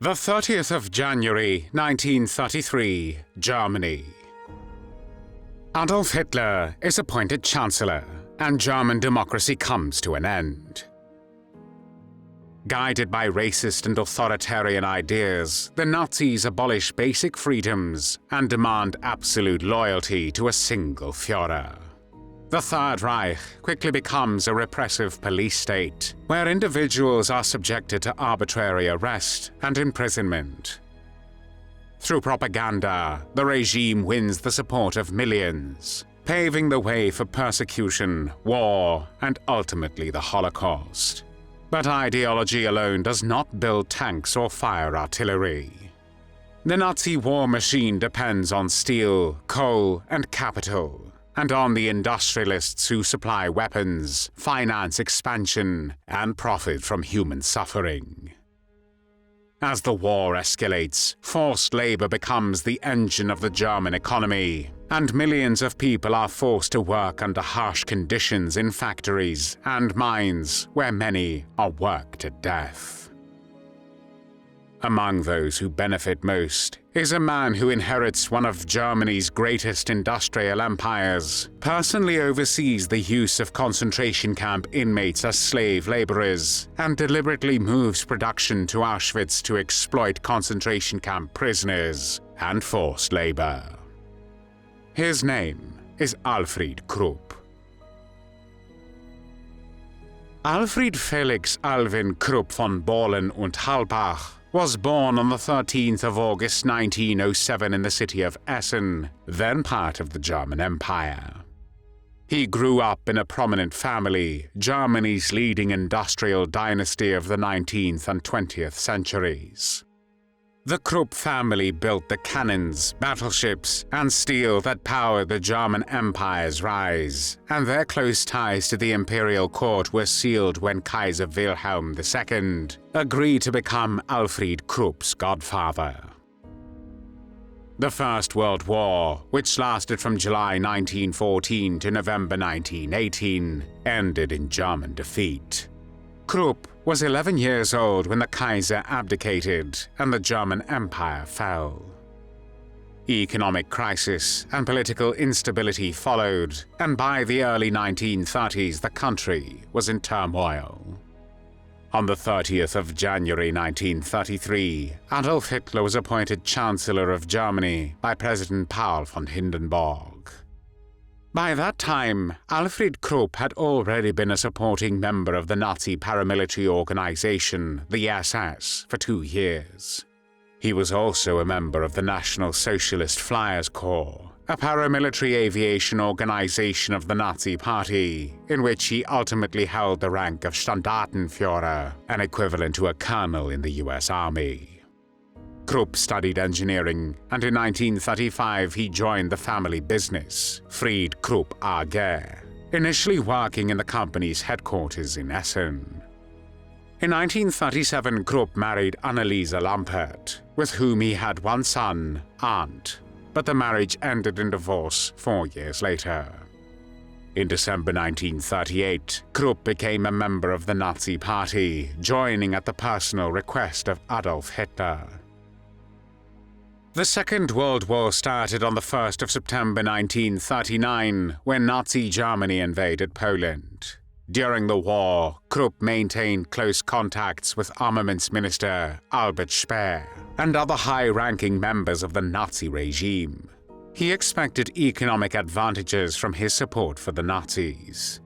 The 30th of January, 1933, Germany. Adolf Hitler is appointed Chancellor, and German democracy comes to an end. Guided by racist and authoritarian ideas, the Nazis abolish basic freedoms and demand absolute loyalty to a single Führer. The Third Reich quickly becomes a repressive police state, where individuals are subjected to arbitrary arrest and imprisonment. Through propaganda, the regime wins the support of millions, paving the way for persecution, war, and ultimately the Holocaust. But ideology alone does not build tanks or fire artillery. The Nazi war machine depends on steel, coal, and capital, and on the industrialists who supply weapons, finance expansion, and profit from human suffering. As the war escalates, forced labor becomes the engine of the German economy, and millions of people are forced to work under harsh conditions in factories and mines where many are worked to death. Among those who benefit most is a man who inherits one of Germany's greatest industrial empires, personally oversees the use of concentration camp inmates as slave laborers, and deliberately moves production to Auschwitz to exploit concentration camp prisoners and forced labor. His name is Alfried Krupp. Alfred Felix Alvin Krupp von Bohlen und Halbach was born on the 13th of August 1907 in the city of Essen, then part of the German Empire. He grew up in a prominent family, Germany's leading industrial dynasty of the 19th and 20th centuries. The Krupp family built the cannons, battleships, and steel that powered the German Empire's rise, and their close ties to the imperial court were sealed when Kaiser Wilhelm II agreed to become Alfried Krupp's godfather. The First World War, which lasted from July 1914 to November 1918, ended in German defeat. Krupp was 11 years old when the Kaiser abdicated and the German Empire fell. Economic crisis and political instability followed, and by the early 1930s the country was in turmoil. On the 30th of January 1933, Adolf Hitler was appointed Chancellor of Germany by President Paul von Hindenburg. By that time, Alfred Krupp had already been a supporting member of the Nazi paramilitary organization, the SS, for 2 years. He was also a member of the National Socialist Flyers Corps, a paramilitary aviation organization of the Nazi Party, in which he ultimately held the rank of Standartenführer, an equivalent to a colonel in the US Army. Krupp studied engineering, and in 1935 he joined the family business, Fried Krupp AG, initially working in the company's headquarters in Essen. In 1937, Krupp married Anneliese Lampert, with whom he had one son, Arndt, but the marriage ended in divorce 4 years later. In December 1938, Krupp became a member of the Nazi Party, joining at the personal request of Adolf Hitler. The Second World War started on the 1st of September 1939, when Nazi Germany invaded Poland. During the war, Krupp maintained close contacts with Armaments Minister Albert Speer and other high-ranking members of the Nazi regime. He expected economic advantages from his support for the Nazis.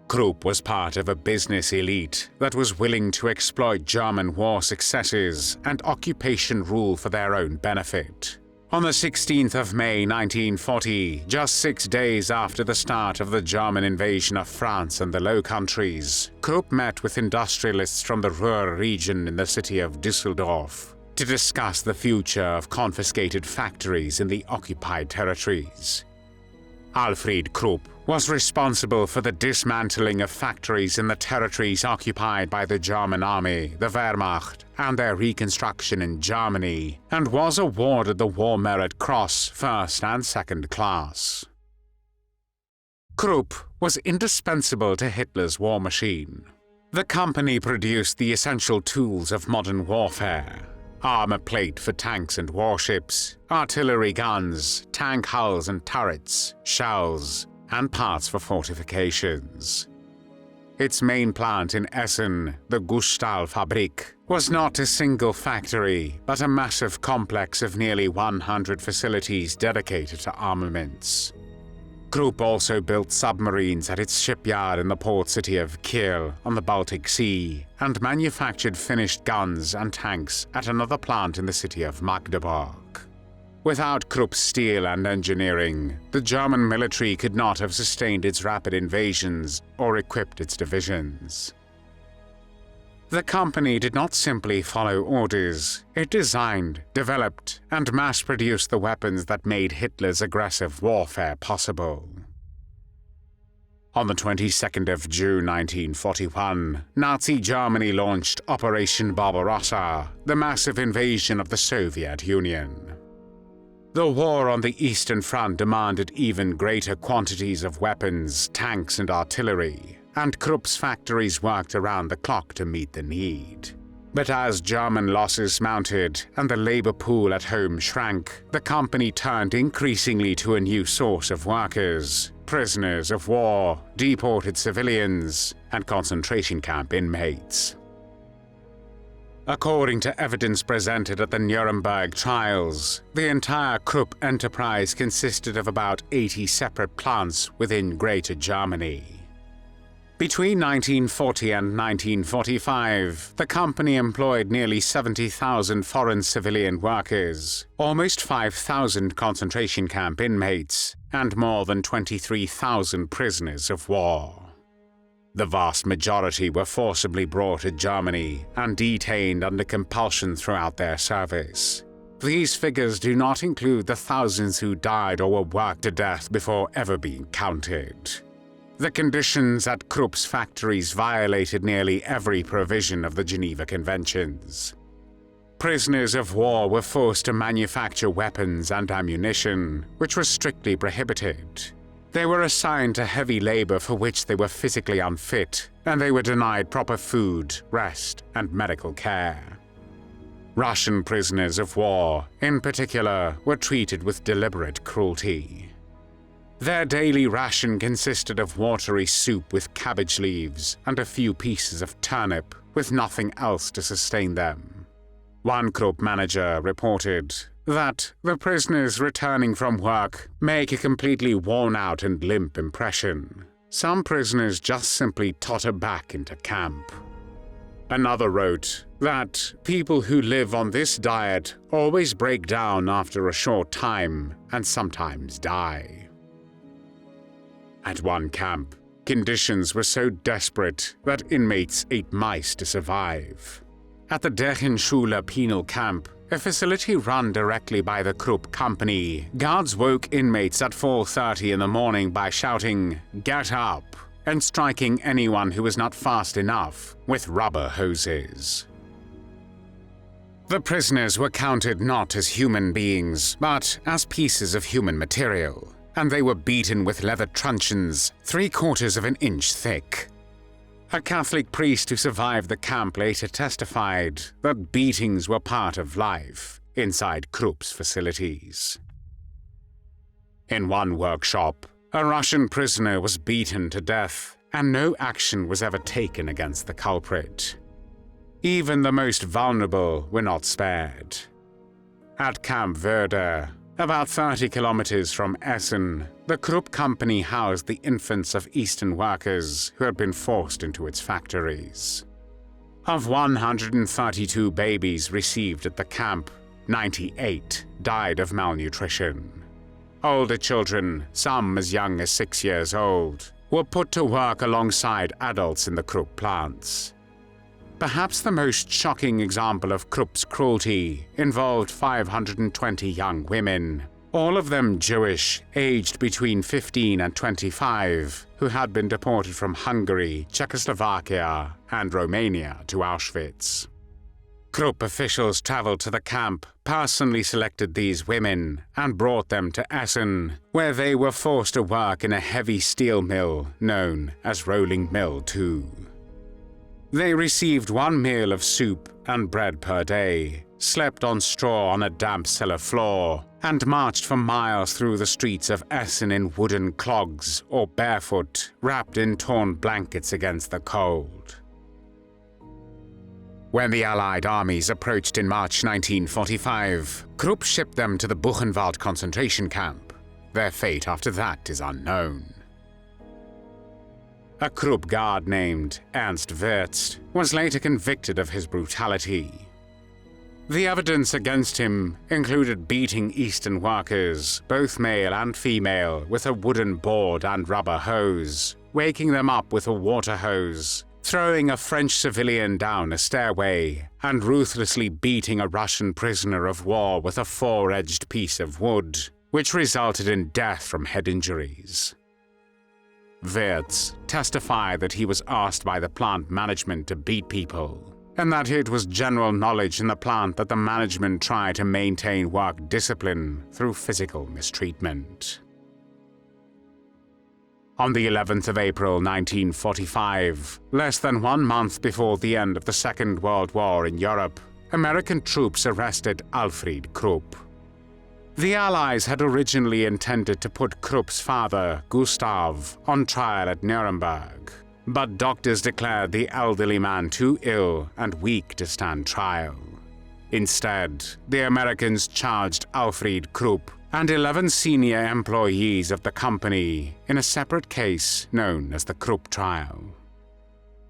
Krupp was part of a business elite that was willing to exploit German war successes and occupation rule for their own benefit. On the 16th of May 1940, just 6 days after the start of the German invasion of France and the Low Countries, Krupp met with industrialists from the Ruhr region in the city of Düsseldorf to discuss the future of confiscated factories in the occupied territories. Alfried Krupp was responsible for the dismantling of factories in the territories occupied by the German army, the Wehrmacht, and their reconstruction in Germany, and was awarded the War Merit Cross first and second class. Krupp was indispensable to Hitler's war machine. The company produced the essential tools of modern warfare: armor plate for tanks and warships, artillery guns, tank hulls and turrets, shells, and parts for fortifications. Its main plant in Essen, the Gustahlfabrik, was not a single factory, but a massive complex of nearly 100 facilities dedicated to armaments. Krupp also built submarines at its shipyard in the port city of Kiel on the Baltic Sea, and manufactured finished guns and tanks at another plant in the city of Magdeburg. Without Krupp's steel and engineering, the German military could not have sustained its rapid invasions or equipped its divisions. The company did not simply follow orders. It designed, developed, and mass-produced the weapons that made Hitler's aggressive warfare possible. On the 22nd of June 1941, Nazi Germany launched Operation Barbarossa, the massive invasion of the Soviet Union. The war on the Eastern Front demanded even greater quantities of weapons, tanks, and artillery, and Krupp's factories worked around the clock to meet the need. But as German losses mounted and the labor pool at home shrank, the company turned increasingly to a new source of workers: prisoners of war, deported civilians, and concentration camp inmates. According to evidence presented at the Nuremberg trials, the entire Krupp enterprise consisted of about 80 separate plants within Greater Germany. Between 1940 and 1945, the company employed nearly 70,000 foreign civilian workers, almost 5,000 concentration camp inmates, and more than 23,000 prisoners of war. The vast majority were forcibly brought to Germany and detained under compulsion throughout their service. These figures do not include the thousands who died or were worked to death before ever being counted. The conditions at Krupp's factories violated nearly every provision of the Geneva Conventions. Prisoners of war were forced to manufacture weapons and ammunition, which was strictly prohibited. They were assigned to heavy labor for which they were physically unfit, and they were denied proper food, rest, and medical care. Russian prisoners of war, in particular, were treated with deliberate cruelty. Their daily ration consisted of watery soup with cabbage leaves and a few pieces of turnip, with nothing else to sustain them. One Krupp manager reported that the prisoners returning from work make a completely worn-out and limp impression. Some prisoners just simply totter back into camp. Another wrote that people who live on this diet always break down after a short time and sometimes die. At one camp, conditions were so desperate that inmates ate mice to survive. At the Dechenschule penal camp, a facility run directly by the Krupp company, guards woke inmates at 4:30 in the morning by shouting, "Get up!" and striking anyone who was not fast enough with rubber hoses. The prisoners were counted not as human beings, but as pieces of human material, and they were beaten with leather truncheons 3/4 of an inch thick. A Catholic priest who survived the camp later testified that beatings were part of life inside Krupp's facilities. In one workshop, a Russian prisoner was beaten to death, and no action was ever taken against the culprit. Even the most vulnerable were not spared. At Camp Werder, about 30 kilometers from Essen, the Krupp company housed the infants of Eastern workers who had been forced into its factories. Of 132 babies received at the camp, 98 died of malnutrition. Older children, some as young as 6 years old, were put to work alongside adults in the Krupp plants. Perhaps the most shocking example of Krupp's cruelty involved 520 young women, all of them Jewish, aged between 15 and 25, who had been deported from Hungary, Czechoslovakia, and Romania to Auschwitz. Krupp officials traveled to the camp, personally selected these women, and brought them to Essen, where they were forced to work in a heavy steel mill known as Rolling Mill 2. They received one meal of soup and bread per day, slept on straw on a damp cellar floor, and marched for miles through the streets of Essen in wooden clogs or barefoot, wrapped in torn blankets against the cold. When the Allied armies approached in March 1945, Krupp shipped them to the Buchenwald concentration camp. Their fate after that is unknown. A Krupp guard named Ernst Wirtz was later convicted of his brutality. The evidence against him included beating Eastern workers, both male and female, with a wooden board and rubber hose, waking them up with a water hose, throwing a French civilian down a stairway, and ruthlessly beating a Russian prisoner of war with a four-edged piece of wood, which resulted in death from head injuries. Wirtz testified that he was asked by the plant management to beat people, and that it was general knowledge in the plant that the management tried to maintain work discipline through physical mistreatment. On the 11th of April 1945, less than 1 month before the end of the Second World War in Europe, American troops arrested Alfried Krupp. The Allies had originally intended to put Krupp's father, Gustav, on trial at Nuremberg, but doctors declared the elderly man too ill and weak to stand trial. Instead, the Americans charged Alfried Krupp and 11 senior employees of the company in a separate case known as the Krupp trial.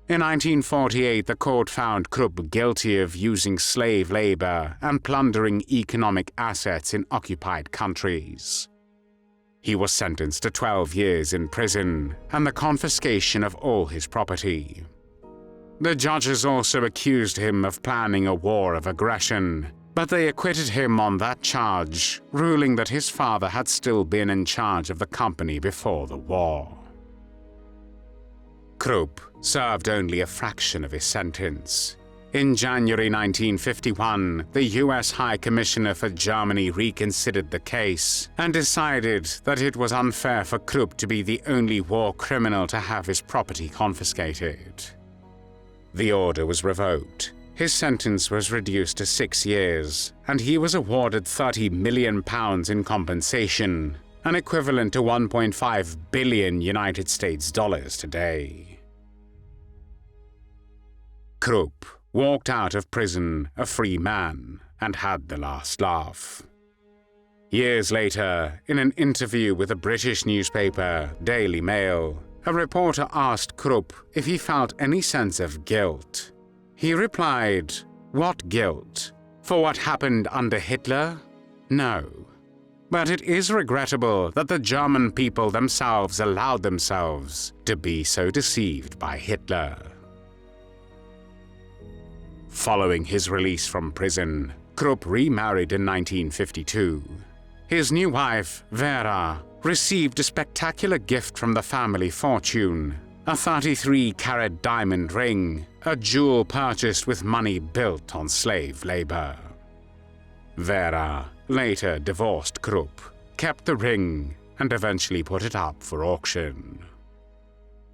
In 1948, the court found Krupp guilty of using slave labor and plundering economic assets in occupied countries. He was sentenced to 12 years in prison and the confiscation of all his property. The judges also accused him of planning a war of aggression, but they acquitted him on that charge, ruling that his father had still been in charge of the company before the war. Krupp served only a fraction of his sentence. In January 1951, the U.S. High Commissioner for Germany reconsidered the case and decided that it was unfair for Krupp to be the only war criminal to have his property confiscated. The order was revoked. His sentence was reduced to 6 years, and he was awarded £30 million in compensation, an equivalent to 1.5 billion United States dollars today. Krupp walked out of prison a free man and had the last laugh. Years later, in an interview with a British newspaper, Daily Mail, a reporter asked Krupp if he felt any sense of guilt. He replied, "What guilt? For what happened under Hitler? No. But it is regrettable that the German people themselves allowed themselves to be so deceived by Hitler." Following his release from prison, Krupp remarried in 1952. His new wife, Vera, received a spectacular gift from the family fortune, a 33-carat diamond ring, a jewel purchased with money built on slave labor. Vera later divorced Krupp, kept the ring, and eventually put it up for auction.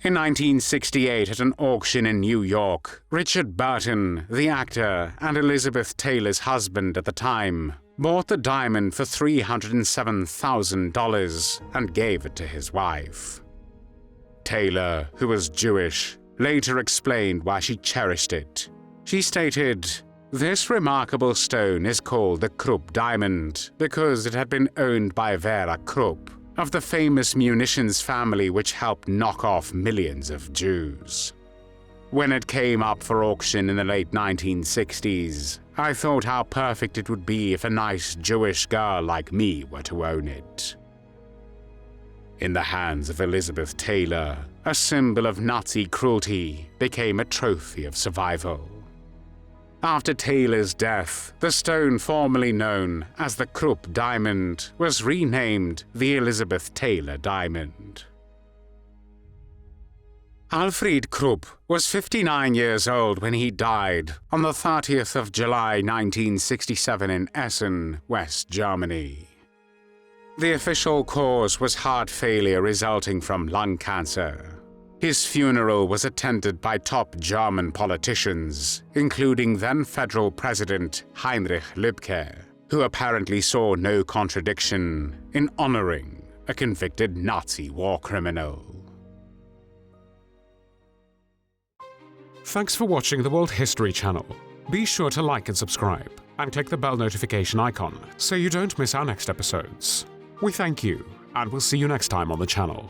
In 1968, at an auction in New York, Richard Burton, the actor and Elizabeth Taylor's husband at the time, bought the diamond for $307,000 and gave it to his wife. Taylor, who was Jewish, later explained why she cherished it. She stated, "This remarkable stone is called the Krupp Diamond because it had been owned by Vera Krupp, of the famous munitions family which helped knock off millions of Jews. When it came up for auction in the late 1960s, I thought how perfect it would be if a nice Jewish girl like me were to own it." In the hands of Elizabeth Taylor, a symbol of Nazi cruelty became a trophy of survival. After Taylor's death, the stone formerly known as the Krupp Diamond was renamed the Elizabeth Taylor Diamond. Alfried Krupp was 59 years old when he died on the 30th of July 1967 in Essen, West Germany. The official cause was heart failure resulting from lung cancer. His funeral was attended by top German politicians, including then Federal President Heinrich Lübke, who apparently saw no contradiction in honoring a convicted Nazi war criminal. Thanks for watching the World History Channel. Be sure to like and subscribe, and click the bell notification icon so you don't miss our next episodes. We thank you, and we'll see you next time on the channel.